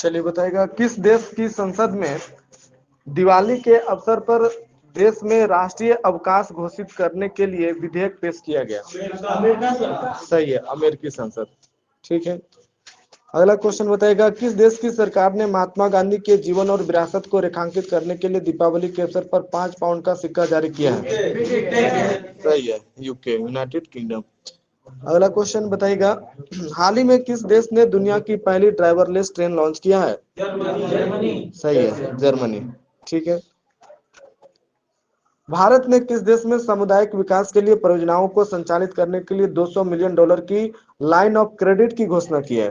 चलिए बताइएगा, किस देश की संसद में दिवाली के अवसर पर देश में राष्ट्रीय अवकाश घोषित करने के लिए विधेयक पेश किया गया? सही है, अमेरिकी संसद। ठीक है। अगला क्वेश्चन बताइएगा, किस देश की सरकार ने महात्मा गांधी के जीवन और विरासत को रेखांकित करने के लिए दीपावली के अवसर पर 5 पाउंड का सिक्का जारी किया है? सही है, यूके, यूनाइटेड किंगडम। अगला क्वेश्चन बताइएगा, हाल ही में किस देश ने दुनिया की पहली ड्राइवरलेस ट्रेन लॉन्च किया है? जर्मनी। सही है, जर्मनी। ठीक है। भारत ने किस देश में सामुदायिक विकास के लिए परियोजनाओं को संचालित करने के लिए $200 मिलियन की लाइन ऑफ क्रेडिट की घोषणा की है?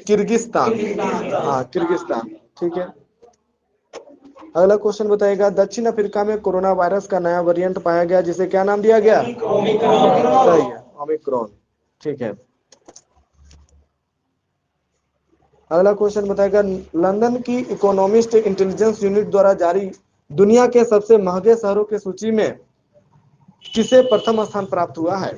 किर्गिस्तान। हाँ, किर्गिस्तान। ठीक है। अगला क्वेश्चन बताइएगा, दक्षिण अफ्रीका में कोरोना वायरस का नया वेरिएंट पाया गया जिसे क्या नाम दिया गया? सही है, ओमिक्रॉन। ठीक है। अगला क्वेश्चन बताएगा, लंदन की इकोनॉमिस्ट इंटेलिजेंस यूनिट द्वारा जारी दुनिया के सबसे महंगे शहरों की सूची में किसे प्रथम स्थान प्राप्त हुआ है?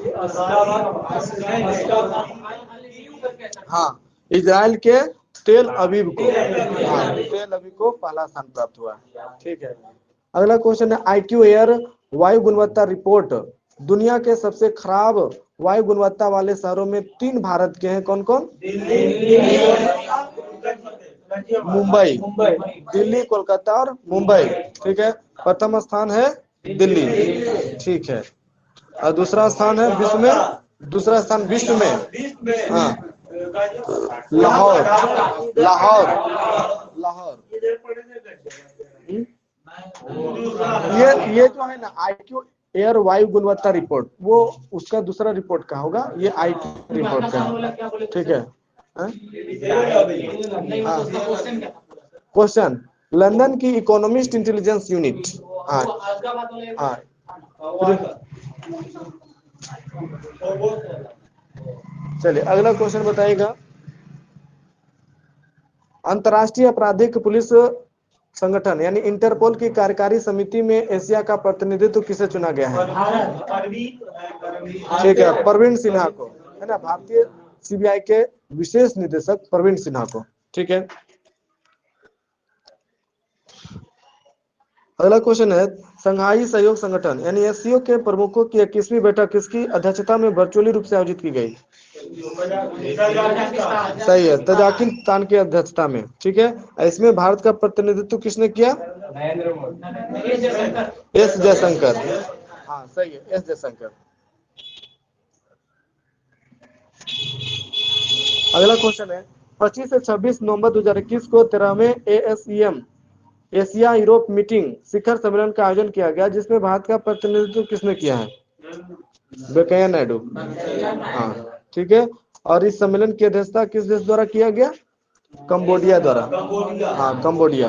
हाँ, इजराइल के तेल अवीव को। हाँ, तेल अवीव को पहला स्थान प्राप्त हुआ। ठीक है। अगला क्वेश्चन है, IQ एयर वायु गुणवत्ता रिपोर्ट दुनिया के सबसे खराब वायु गुणवत्ता वाले शहरों में 3 भारत के हैं, कौन कौन? मुंबई, दिल्ली, कोलकाता और मुंबई। ठीक है। प्रथम स्थान है दिल्ली। ठीक है। और दूसरा स्थान है विश्व में, दूसरा स्थान विश्व में, हाँ, लाहौर, लाहौर, लाहौर। ये जो है ना IQ एयर वायु गुणवत्ता रिपोर्ट, वो उसका दूसरा रिपोर्ट का होगा, ये IQ रिपोर्ट का है। ठीक है। क्वेश्चन, लंदन की इकोनॉमिस्ट इंटेलिजेंस यूनिट। हाँ हाँ। चलिए अगला क्वेश्चन बताइएगा, अंतर्राष्ट्रीय आपराधिक पुलिस संगठन यानी इंटरपोल की कार्यकारी समिति में एशिया का प्रतिनिधित्व किसे चुना गया है? ठीक है, परवीन सिन्हा को, है ना, भारतीय CBI के विशेष निदेशक परवीन सिन्हा को। ठीक है। अगला क्वेश्चन है, संघाई सहयोग संगठन यानी SCO के प्रमुखों की 21वीं बैठक किसकी अध्यक्षता में वर्चुअली रूप से आयोजित की गई? सही है, तजाकिस्तान की अध्यक्षता में। ठीक है। इसमें भारत का प्रतिनिधित्व किसने किया? एस जयशंकर। हाँ सही है, एस जयशंकर। अगला क्वेश्चन है, 25 से 26 नवंबर 2021 को 13वें ASEM एशिया यूरोप मीटिंग शिखर सम्मेलन का आयोजन किया गया जिसमें भारत का प्रतिनिधित्व किसने किया है? वेंकैया नायडू। हाँ ठीक है। और इस सम्मेलन की अध्यक्षता किस देश द्वारा किया गया? कंबोडिया द्वारा। हाँ, कंबोडिया।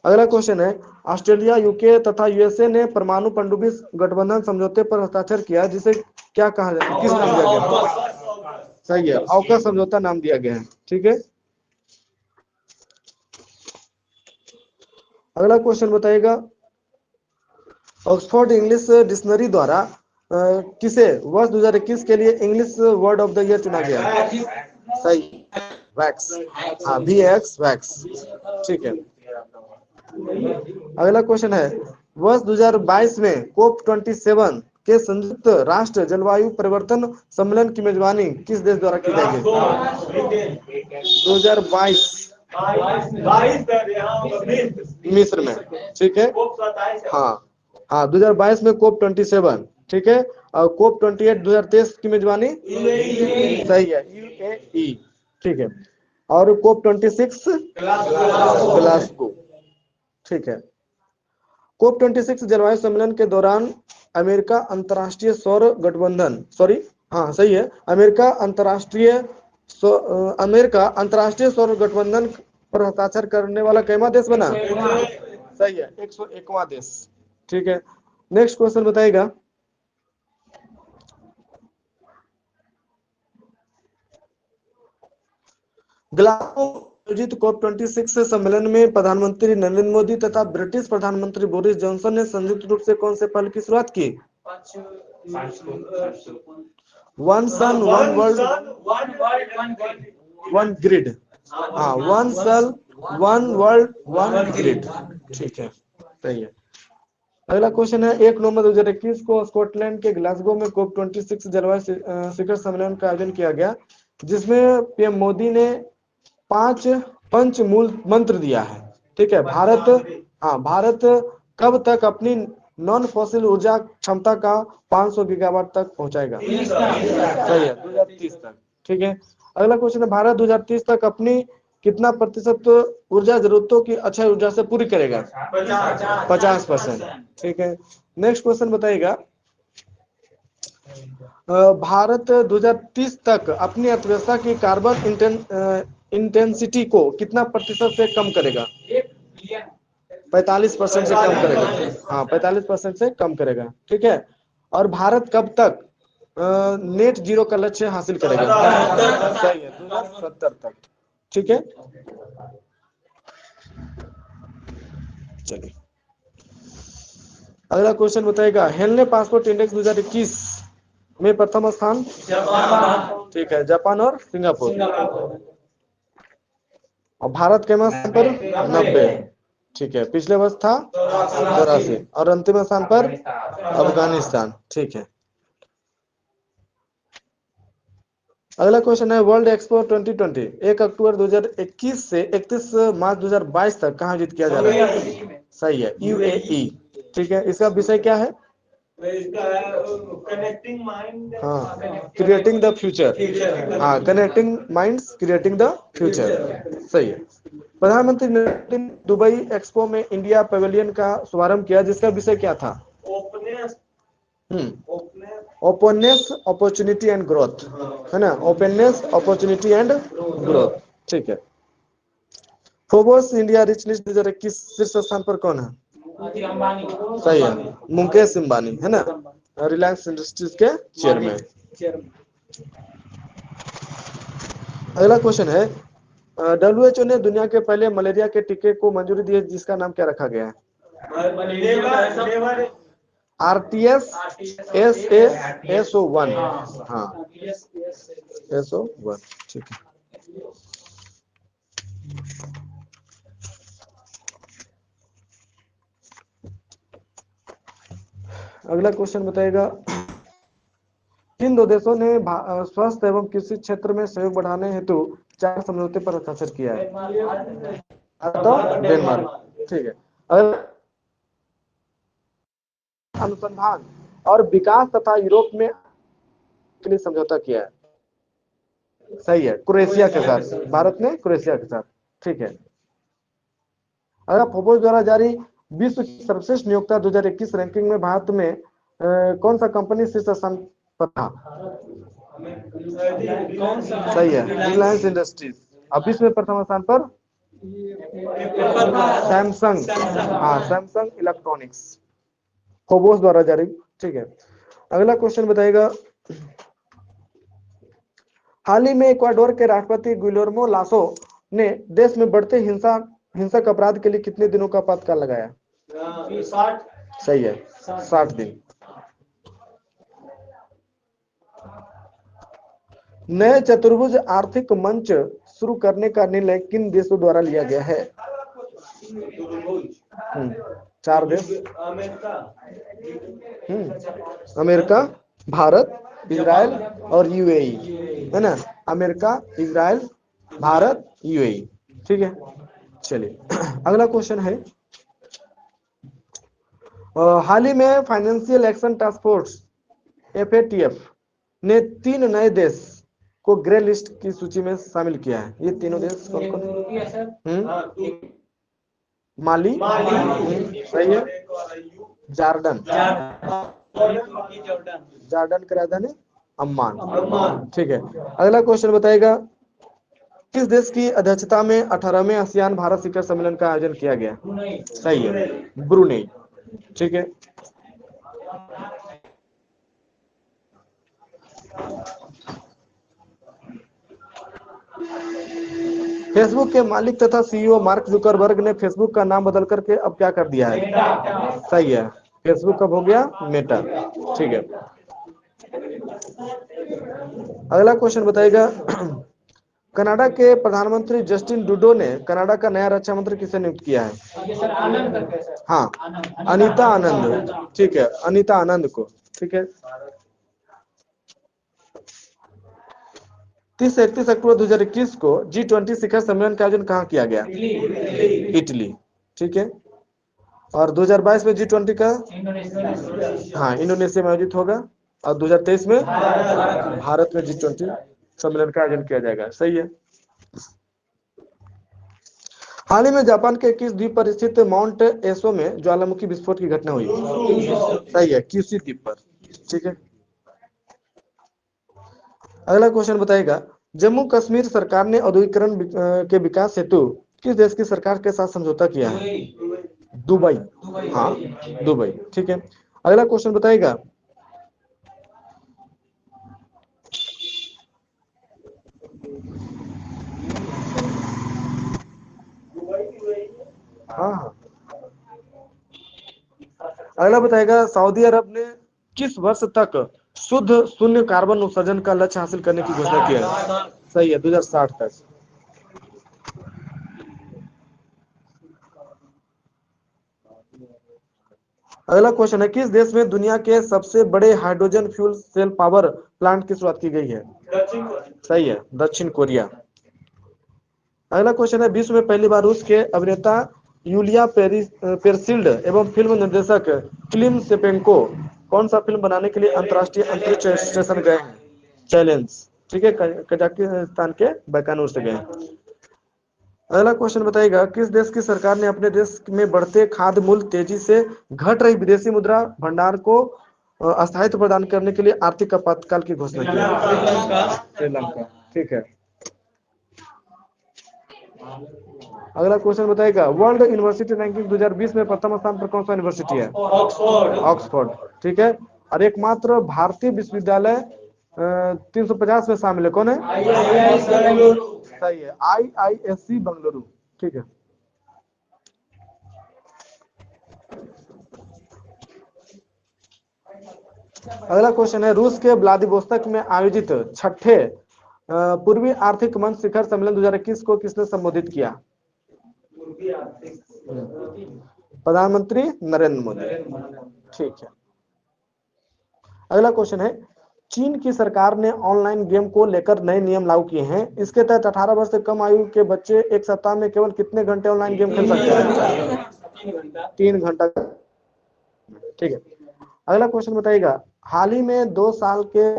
अगला क्वेश्चन है, ऑस्ट्रेलिया, यूके तथा USA ने परमाणु पनडुब्बी गठबंधन समझौते पर हस्ताक्षर किया जिसे क्या कहा जाता है, किस नाम दिया गया? सही है, ऑकस समझौता नाम दिया गया है। ठीक है। अगला क्वेश्चन बताइएगा, ऑक्सफोर्ड इंग्लिश डिक्शनरी द्वारा किसे वर्ष 2021 के लिए English word of the year चुना गया? सही, वैक्स। हाँ, VAX, वैक्स। ठीक है। अगला क्वेश्चन है, वर्ष 2022 में COP27 के संयुक्त राष्ट्र जलवायु परिवर्तन सम्मेलन की मेजबानी किस देश द्वारा की जाएगी? 2022 मिस्र में। ठीक है। हाँ हाँ, 2022 में COP27। ठीक है। और COP28 2023 की मेजबानी सही है, UAE। ठीक है। और COP26 ग्लासगो। ठीक है। COP26 जलवायु सम्मेलन के दौरान अमेरिका अंतर्राष्ट्रीय सौर गठबंधन, सॉरी, हाँ सही है, अमेरिका अंतर्राष्ट्रीय सौर गठबंधन पर हस्ताक्षर करने वाला कैवा देश बना? सही है, 101वां देश। ठीक है। नेक्स्ट क्वेश्चन बताइएगा, ग्लासगो आयोजित COP26 सम्मेलन में प्रधानमंत्री नरेंद्र मोदी तथा ब्रिटिश प्रधानमंत्री बोरिस जॉनसन ने संयुक्त रूप से कौन से पहल की शुरुआत की? One sun one world one grid. हाँ, one sun one world one grid. ठीक है, सही है। अगला क्वेश्चन है, 1 नवंबर 2021 को स्कॉटलैंड के ग्लासगो में COP26 जलवायु शिखर सम्मेलन का आयोजन किया गया, जिसमें पीएम मोदी ने 5 पंच मूल मंत्र दिया है। ठीक है, भारत कब तक अपनी नॉन फॉसिल ऊर्जा क्षमता का 500 गीगावाट तक पहुंचाएगा? सही है, 2030 तक। ठीक है, अगला क्वेश्चन है, भारत 2030 तक अपनी कितना प्रतिशत ऊर्जा जरूरतों की अक्षय ऊर्जा से पूरी करेगा? 50%। ठीक है, नेक्स्ट क्वेश्चन बताइएगा, भारत 2030 तक अपनी अर्थव्यवस्था की कार्बन इंटेंसिटी को कितना प्रतिशत से कम करेगा? 45% से कम करेगा। हाँ, 45% से कम करेगा। ठीक है, और भारत कब तक नेट जीरो का लक्ष्य हासिल करेगा? सही है, 2070 तक। ठीक है, चलिए अगला क्वेश्चन बताएगा, हेनले पासपोर्ट इंडेक्स 2021 में प्रथम स्थान? ठीक है, जापान और सिंगापुर। और भारत के स्थान पर 90। ठीक है, पिछले वर्ष था 84 और अंतिम स्थान पर अफगानिस्तान। ठीक है, अगला क्वेश्चन है, वर्ल्ड एक्सपो 2020 1 अक्टूबर 2021 से 31 मार्च 2022 तक कहाँ आयोजित किया जा रहा है? सही है, यूएई। ठीक है, इसका विषय क्या है? कनेक्टिंग माइंड, हाँ, क्रिएटिंग द फ्यूचर। हाँ, connecting minds creating the future. सही है। प्रधानमंत्री नरेंद्र मोदी ने दुबई एक्सपो में इंडिया पवेलियन का शुभारंभ किया, जिसका विषय क्या था? ओपननेस, अपॉर्चुनिटी एंड ग्रोथ, है ना? Openness, opportunity and growth. ठीक है, फोर्ब्स इंडिया रिच लिस्ट 2021 शीर्ष स्थान पर कौन है? सही है, मुकेश अंबानी, है ना? रिलायंस इंडस्ट्रीज के चेयरमैन। अगला क्वेश्चन है, WHO ने दुनिया के पहले मलेरिया के टीके को मंजूरी दी है, जिसका नाम क्या रखा गया है? RTS SO1। हाँ, SO1। ठीक है, अगला क्वेश्चन बताएगा, किन 2 देशों ने स्वास्थ्य एवं कृषि क्षेत्र में सहयोग बढ़ाने हेतु 4 समझौते पर हस्ताक्षर किया है? तो डेनमार्क। ठीक है, अनुसंधान और विकास तथा यूरोप में के लिए समझौता किया है? सही है, क्रोएशिया के साथ, भारत ने क्रोएशिया के साथ। ठीक है, अगर फोर्ब्स द्वारा जारी विश्व की सर्वश्रेष्ठ नियोक्ता 2021 रैंकिंग में भारत में कौन सा कंपनी शीर्ष स्थान पर था? सही है, रिलायंस इंडस्ट्रीज। अब विश्व में प्रथम स्थान पर सैमसंग। हाँ, सैमसंग इलेक्ट्रॉनिक्स, फोर्ब्स द्वारा जारी। ठीक है, अगला क्वेश्चन बताएगा, हाल ही में इक्वाडोर के राष्ट्रपति गुइलेर्मो लासो ने देश में बढ़ते हिंसक अपराध के लिए कितने दिनों का आपातकाल लगाया? 60। सही है, 60 दिन। नए चतुर्भुज आर्थिक मंच शुरू करने का निर्णय किन देशों द्वारा लिया गया है? 4 देश, अमेरिका, भारत, इजराइल और यूएई, है ना? America, Israel, Bharat, UAE. ठीक है, चलिए अगला क्वेश्चन है, हाल ही में financial action task force FATF ने 3 नए देश को ग्रे लिस्ट की सूची में शामिल किया है। ये तीनों देश कौन कौन? माली, सही है, जॉर्डन की राजधानी अम्मान। ठीक है, अगला क्वेश्चन बताएगा, किस देश की अध्यक्षता में 18वें आसियान भारत शिखर सम्मेलन का आयोजन किया गया? सही है, ब्रुनेई। ठीक है, फेसबुक के मालिक तथा CEO मार्क जुकरबर्ग ने फेसबुक का नाम बदल करके अब क्या कर दिया है? सही है, फेसबुक कब हो गया? मेटा। ठीक है, अगला क्वेश्चन बताइएगा, कनाडा के प्रधानमंत्री जस्टिन ट्रूडो ने कनाडा का नया रक्षा मंत्री किसे नियुक्त किया है? हाँ, अनीता आनंद। ठीक है, अनीता आनंद को। ठीक है। 30 से 31 अक्टूबर 2021 को G20 शिखर सम्मेलन का आयोजन कहाँ किया गया? इटली। ठीक है। और 2022 में G20 का, हाँ, इंडोनेशिया में आयोजित होगा। और 2023 में भारत में G20 सम्मेलन का आयोजन किया जाएगा। सही है। हाल ही में जापान के किस द्वीप पर स्थित माउंट एसो में ज्वालामुखी विस्फोट की घटना हुई? सही है, क्यूसी द्वीप पर। ठीक है। अगला क्वेश्चन बताइएगा, जम्मू कश्मीर सरकार ने औद्योगिकरण के विकास हेतु किस देश की सरकार के साथ समझौता किया है? दुबई। हाँ, दुबई। ठीक है। अगला क्वेश्चन बताइएगा, हाँ हाँ, अगला बताएगा, सऊदी अरब ने किस वर्ष तक शुद्ध शून्य कार्बन उत्सर्जन का लक्ष्य हासिल करने की घोषणा की है? सही है, 2060 तक। अगला क्वेश्चन है, किस देश में दुनिया के सबसे बड़े hydrogen fuel cell power plant की शुरुआत की गई है? सही है, दक्षिण कोरिया। अगला क्वेश्चन है, विश्व में पहली बार रूस के अभिनेता यूलिया पेरसिल्ड एवं फिल्म निर्देशक क्लिम सेपेंको कौन सा फिल्म बनाने के लिए अंतर्राष्ट्रीय अंतरिक्ष स्टेशन गए हैं? चैलेंज। ठीक है, कजाकिस्तान के बैकानूर से गए हैं। अगला क्वेश्चन बताइएगा, किस देश की सरकार ने अपने देश में बढ़ते खाद्य मूल्य, तेजी से घट रही विदेशी मुद्रा भंडार को अस्थायित्व प्रदान करने के लिए आर्थिक आपातकाल की घोषणा की है? श्रीलंका। ठीक है। अगला क्वेश्चन बताइएगा, वर्ल्ड यूनिवर्सिटी रैंकिंग 2020 में प्रथम स्थान पर कौन सा यूनिवर्सिटी है? ऑक्सफोर्ड। ऑक्सफोर्ड। ठीक है। और एकमात्र भारतीय विश्वविद्यालय 350 में शामिल है, कौन है? सही है, IISc बेंगलुरु। ठीक है। अगला क्वेश्चन है, रूस के व्लादिवोस्तोक में आयोजित छठे पूर्वी आर्थिक मंच शिखर सम्मेलन 2021 को किसने संबोधित किया? प्रधानमंत्री नरेंद्र मोदी। ठीक है। अगला क्वेश्चन है, चीन की सरकार ने ऑनलाइन गेम को लेकर नए नियम लागू किए हैं। इसके तहत 18 वर्ष से कम आयु के बच्चे एक सप्ताह में केवल कितने घंटे ऑनलाइन गेम खेल सकते हैं? 3 घंटा। ठीक है। अगला क्वेश्चन बताइएगा, हाल ही में 2 साल के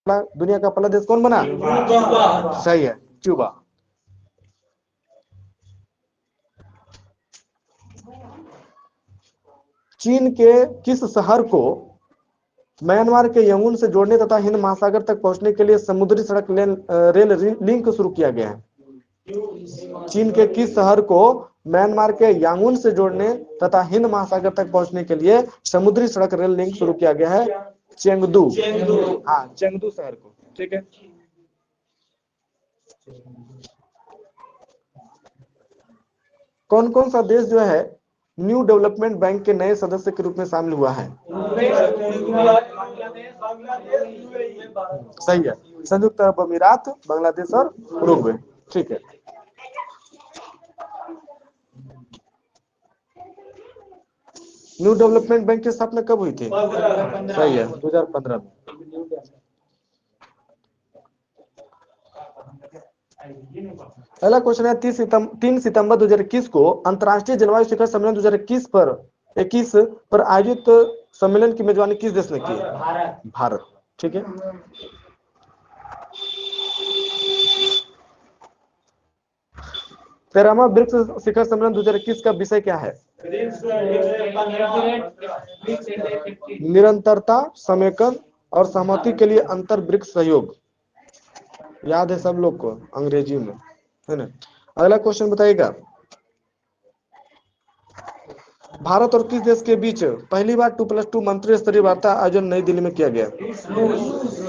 दुनिया का पहला देश कौन बना? सही है, क्यूबा। चीन के किस शहर को म्यांमार के यंगून से जोड़ने तथा हिंद महासागर तक पहुंचने के लिए समुद्री सड़क रेल लिंक शुरू किया गया है? चीन के किस शहर को म्यांमार के यांगून से जोड़ने तथा हिंद महासागर तक पहुंचने के लिए समुद्री सड़क रेल लिंक शुरू किया गया है? चेंगदू। हाँ, चेंगदू शहर को। ठीक है। कौन कौन सा देश जो है न्यू डेवलपमेंट बैंक के नए सदस्य के रूप में शामिल हुआ है? सही है, संयुक्त अरब अमीरात, बांग्लादेश और उरुग्वे। ठीक है। न्यू डेवलपमेंट बैंक की स्थापना कब हुई थी? सही है, 2015 में। अगला क्वेश्चन है, 3 सितंबर 2021 को अंतर्राष्ट्रीय जलवायु शिखर सम्मेलन 2021 पर आयोजित सम्मेलन की मेजबानी किस देश ने की? भारत। ठीक है। तेरहवां ब्रिक्स शिखर सम्मेलन 2021 का विषय क्या है? निरंतरता, समेकन और सहमति के लिए अंतर ब्रिक्स सहयोग। याद है सब लोग को, अंग्रेजी में है ना। अगला क्वेश्चन बताइएगा, भारत और किस देश के बीच पहली बार 2+2 मंत्री स्तरीय वार्ता आयोजन नई दिल्ली में किया गया?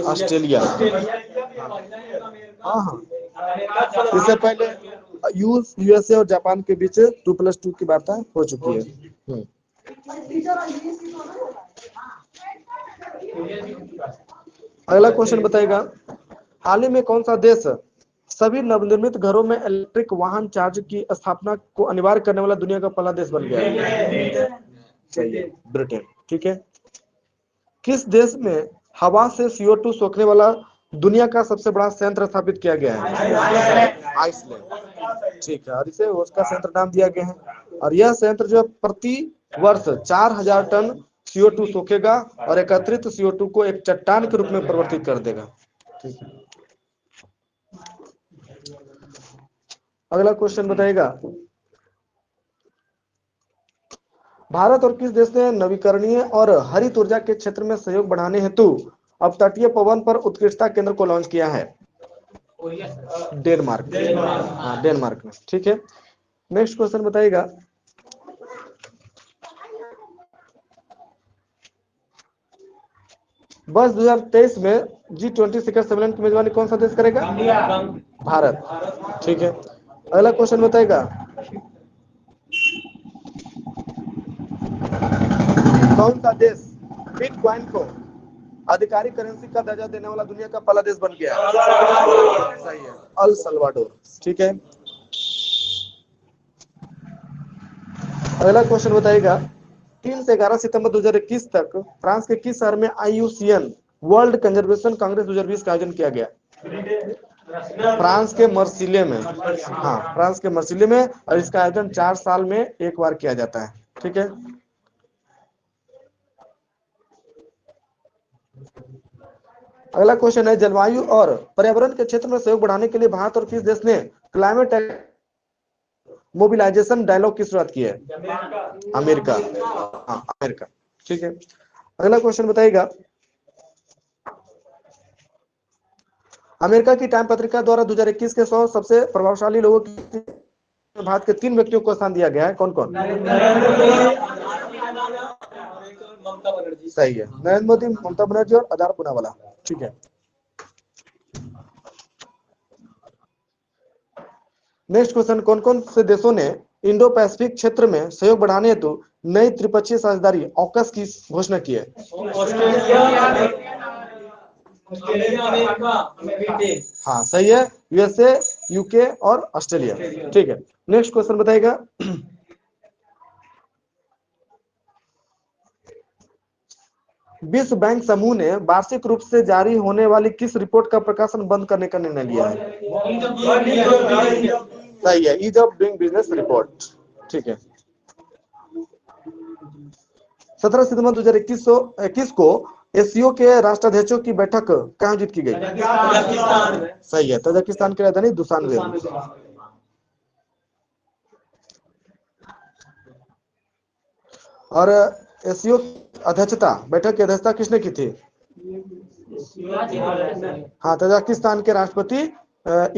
ऑस्ट्रेलिया। हाँ हाँ, इससे पहले यूएसए और जापान के बीच 2+2 की वार्ता हो चुकी है। अगला क्वेश्चन बताएगा, हाल ही में कौन सा देश सभी नवनिर्मित घरों में इलेक्ट्रिक वाहन चार्ज की स्थापना को अनिवार्य करने वाला दुनिया का पहला देश बन गया है? सही है, ब्रिटेन। ठीक है। किस देश में हवा से CO2 सोखने वाला दुनिया का सबसे बड़ा संयंत्र स्थापित किया गया है? आइसलैंड। ठीक है, और इसे उसका संयंत्र नाम दिया गया है। और यह संयंत्र जो प्रति वर्ष 4000 टन CO2 सोखेगा और एकत्रित CO2 को एक चट्टान के रूप में परिवर्तित कर देगा। ठीक है। अगला क्वेश्चन बताएगा, भारत और किस देश ने नवीकरणीय और हरित ऊर्जा के क्षेत्र में सहयोग बढ़ाने हेतु अपतटीय पवन पर उत्कृष्टता केंद्र को लॉन्च किया है? डेनमार्क। हाँ, डेनमार्क में। ठीक है। नेक्स्ट क्वेश्चन बताइएगा, वर्ष 2023 में G20 शिखर सम्मेलन की मेजबानी कौन सा देश करेगा? भारत। ठीक है। अगला क्वेश्चन बताइएगा, कौन सा देश बिटकॉइन को आधिकारिक करेंसी का दर्जा देने वाला दुनिया का पहला देश बन गया? सही है, अल सल्वाडोर। ठीक है। अगला क्वेश्चन बताइएगा, 3 से 11 सितंबर 2021 तक फ्रांस के किस शहर में IUCN वर्ल्ड कंजर्वेशन कांग्रेस 2020 का आयोजन किया गया? फ्रांस के मर्सिले में। हाँ, फ्रांस के मर्सिले में, और इसका आयोजन 4 साल में एक बार किया जाता है। ठीक है। अगला क्वेश्चन है, जलवायु और पर्यावरण के क्षेत्र में सहयोग बढ़ाने के लिए भारत और किस देश ने क्लाइमेट मोबिलाइजेशन डायलॉग की शुरुआत की है? अमेरिका। हाँ, अमेरिका। ठीक है। अगला क्वेश्चन बताइएगा, अमेरिका की टाइम पत्रिका द्वारा 2021 के 100 सबसे प्रभावशाली लोगों की भारत के 3 व्यक्तियों को स्थान दिया गया है। कौन कौन? सही है, नरेंद्र मोदी, ममता बनर्जी और अदार पूनावाला। ठीक है। नेक्स्ट क्वेश्चन, कौन कौन से देशों ने इंडो पैसिफिक क्षेत्र में सहयोग बढ़ाने हेतु नई त्रिपक्षीय साझेदारी ऑकस की घोषणा की है? हाँ, सही है, USA, UK और ऑस्ट्रेलिया। ठीक है। नेक्स्ट क्वेश्चन बताइएगा, विश्व बैंक समूह ने वार्षिक रूप से जारी होने वाली किस रिपोर्ट का प्रकाशन बंद करने का निर्णय लिया है? सही है, ease of doing business report. ठीक है। 17 सितंबर 2021 को एससीओ के राष्ट्राध्यक्षों की बैठक कहाँ आयोजित की गई? सही है, तजाकिस्तान की राजधानी दुशानबे में। और एससीओ अध्यक्षता, बैठक की अध्यक्षता किसने की थी? हाँ, तजाकिस्तान के राष्ट्रपति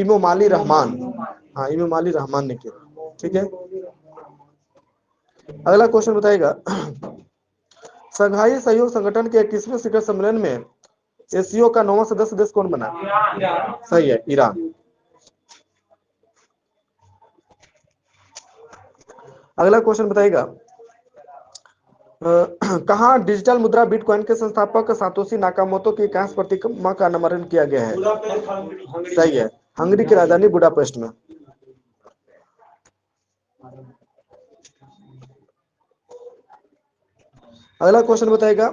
इमोमाली रहमान। हाँ, इमोमाली रहमान ने किया। ठीक है। अगला क्वेश्चन बताइएगा, शंघाई सहयोग संगठन के 21वें शिखर सम्मेलन में एससीओ का 9वां सदस्य देश कौन बना? सही है, ईरान। अगला क्वेश्चन बताइएगा, कहाँ डिजिटल मुद्रा बिटकॉइन के संस्थापक सातोशी नाकामोटो की कांस्य प्रतिमा का अनावरण किया गया है? सही है, हंगरी की राजधानी बुडापेस्ट में। अगला क्वेश्चन बताइएगा,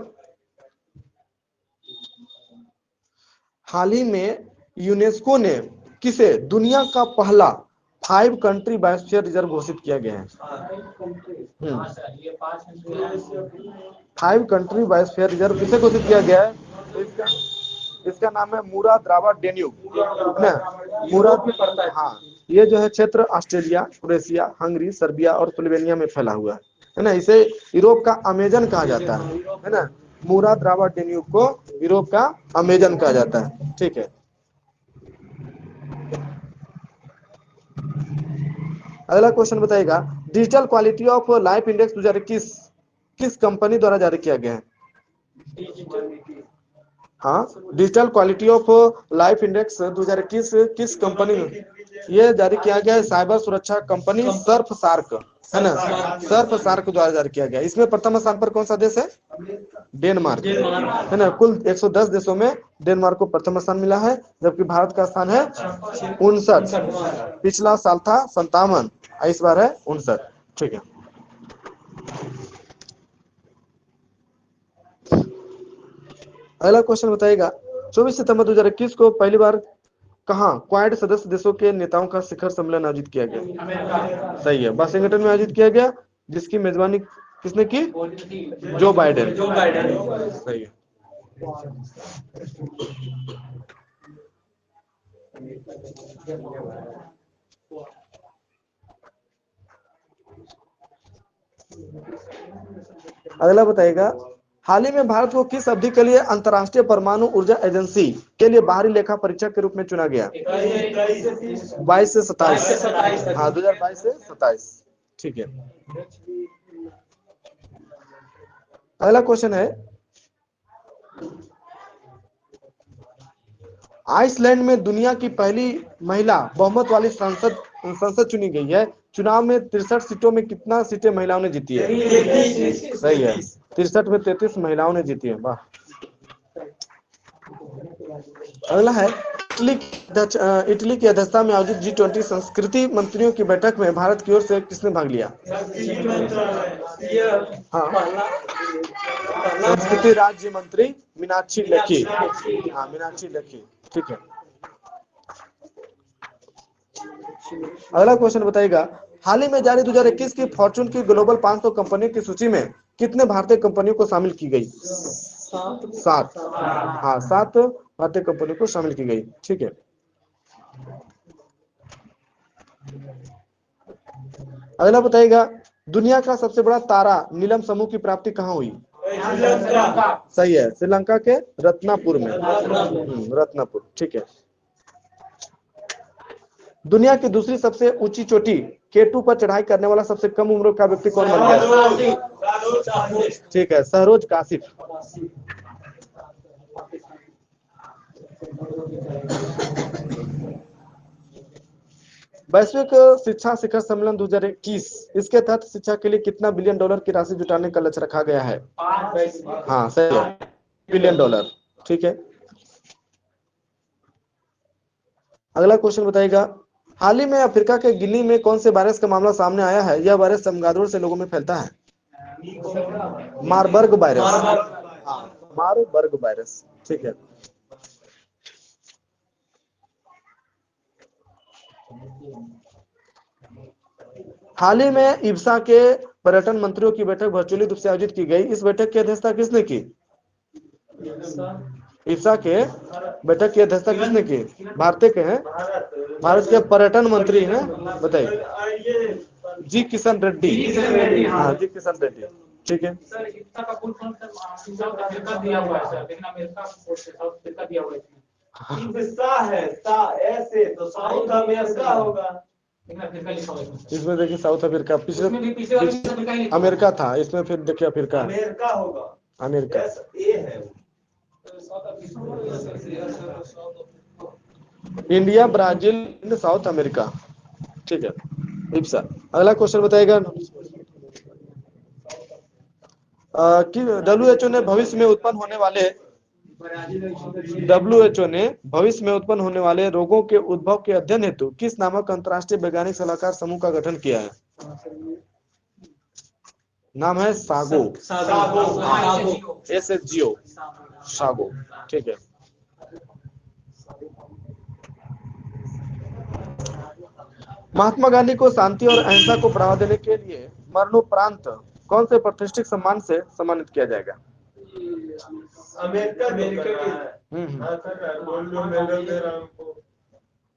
हाल ही में यूनेस्को ने किसे दुनिया का पहला 5 कंट्री बायोस्फीयर रिजर्व घोषित किया गया है? 5 कंट्री बायोस्फीयर रिजर्व किसे घोषित किया गया है? तो इसका नाम है मुराद रावा डेन्यूब ना, मुराद। हाँ, ये जो है क्षेत्र ऑस्ट्रेलिया, क्रोएशिया, हंगरी, सर्बिया और स्लोवेनिया में फैला हुआ है ना। इसे यूरोप का अमेजन कहा जाता है ना। मुराद रावा डेन्यूब को यूरोप का अमेजन कहा जाता है। ठीक है। अगला क्वेश्चन बताइएगा, digital quality of life index 2021 किस कंपनी द्वारा जारी किया गया है? हाँ, digital quality of life index 2021 किस कंपनी में? ये जारी किया गया है साइबर सुरक्षा कंपनी सर्फ सार्क, है ना, सर्फ सार्क द्वारा जारी किया गया। इसमें प्रथम स्थान पर कौन सा देश है? डेनमार्क, है ना। कुल 110 देशों में डेनमार्क को प्रथम स्थान मिला है, जबकि भारत का स्थान है 59। पिछला साल था 57, इस बार है 59। ठीक है। अगला क्वेश्चन बताइएगा, 24 सितंबर 2021 को पहली बार कहाँ क्वाड सदस्य देशों के नेताओं का शिखर सम्मेलन आयोजित किया गया? सही है, वाशिंगटन में आयोजित किया गया, जिसकी मेजबानी किसने की? Joe Biden. सही है। अगला बताइएगा, हाल ही में भारत को किस अवधि के लिए अंतर्राष्ट्रीय परमाणु ऊर्जा एजेंसी के लिए बाहरी लेखा परीक्षक के रूप में चुना गया? 22 से 27। हाँ, 2022 से 27। ठीक है। अगला क्वेश्चन है, आइसलैंड में दुनिया की पहली महिला बहुमत वाली संसद चुनी गई है। चुनाव में 63 सीटों में कितना सीटें महिलाओं ने जीती है? सही है, 63 में 33 महिलाओं ने जीती है। वाह। अगला है, इटली की अध्यक्षता में आयोजित G20 संस्कृति मंत्रियों की बैठक में भारत की ओर से किसने भाग लिया? हाँ, संस्कृति राज्य मंत्री मीनाक्षी लेखी। हाँ, मीनाक्षी लेखी। ठीक है। अगला क्वेश्चन बताइएगा, हाल ही में जारी 2021 की फॉर्चून की ग्लोबल 500 कंपनियों की सूची में कितने भारतीय कंपनियों को शामिल की गई? 7। हाँ, 7 भारतीय कंपनियों को शामिल की गई। ठीक है। अगला बताइएगा, दुनिया का सबसे बड़ा तारा नीलम समूह की प्राप्ति कहाँ हुई? सही है, श्रीलंका के रत्नापुर में। रत्नापुर। ठीक है। दुनिया की दूसरी सबसे ऊंची चोटी K2 पर चढ़ाई करने वाला सबसे कम उम्र का व्यक्ति कौन बन गया? ठीक है, सहरोज काशिफ। वैश्विक शिक्षा शिखर सम्मेलन 2021, इसके तहत शिक्षा के लिए कितना बिलियन डॉलर की राशि जुटाने का लक्ष्य रखा गया है? हाँ, सही है, बिलियन डॉलर। ठीक है। अगला क्वेश्चन बताइएगा, हाल ही में अफ्रीका के गिनी में कौन से वायरस का मामला सामने आया है? यह वायरस चमगादड़ से लोगों में फैलता है। Marburg virus. Marburg virus. ठीक है। हाल ही में इब्सा के पर्यटन मंत्रियों की बैठक वर्चुअली रूप से आयोजित की गई। इस बैठक की अध्यक्षता किसने की? इब्सा के बैठक की अध्यक्षता किसने की? भारतीय के हैं, भारत के पर्यटन मंत्री हैं, बताइए। जी किशन रेड्डी। हाँ, जी किशन रेड्डी। ठीक है। ऐसे तो साउथ अमेरिका होगा। इसमें देखिए साउथ अफ्रीका, पिछले अमेरिका था, इसमें फिर देखिए अफ्रीका होगा। अमेरिका ए है। India, Brazil, south America. ठीक है। इप्सा। अगला क्वेश्चन बताइएगा, कि WHO ने भविष्य में उत्पन्न होने वाले रोगों के उद्भव के अध्ययन हेतु किस नामक अंतर्राष्ट्रीय वैज्ञानिक सलाहकार समूह का गठन किया है? नाम है सागो। SHGO, sago. ठीक है। महात्मा गांधी को शांति और अहिंसा को बढ़ावा देने के लिए मरणोपरांत कौन से प्रतिष्ठित सम्मान से सम्मानित किया जाएगा?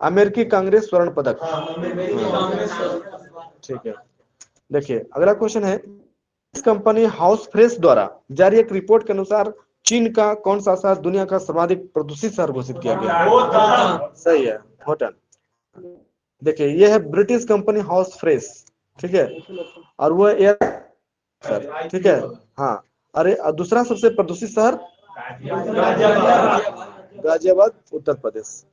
अमेरिकी कांग्रेस स्वर्ण पदक। ठीक है। देखिए अगला क्वेश्चन है, इस कंपनी हाउस फ्रेश द्वारा जारी एक रिपोर्ट के अनुसार चीन का कौन सा शहर दुनिया का सर्वाधिक प्रदूषित शहर घोषित किया गया? सही है, होटन। देखिए यह है ब्रिटिश कंपनी हाउस फ्रेश। ठीक है, और वो एयर, ठीक है। हाँ, अरे दूसरा सबसे प्रदूषित शहर गाजियाबाद, उत्तर प्रदेश।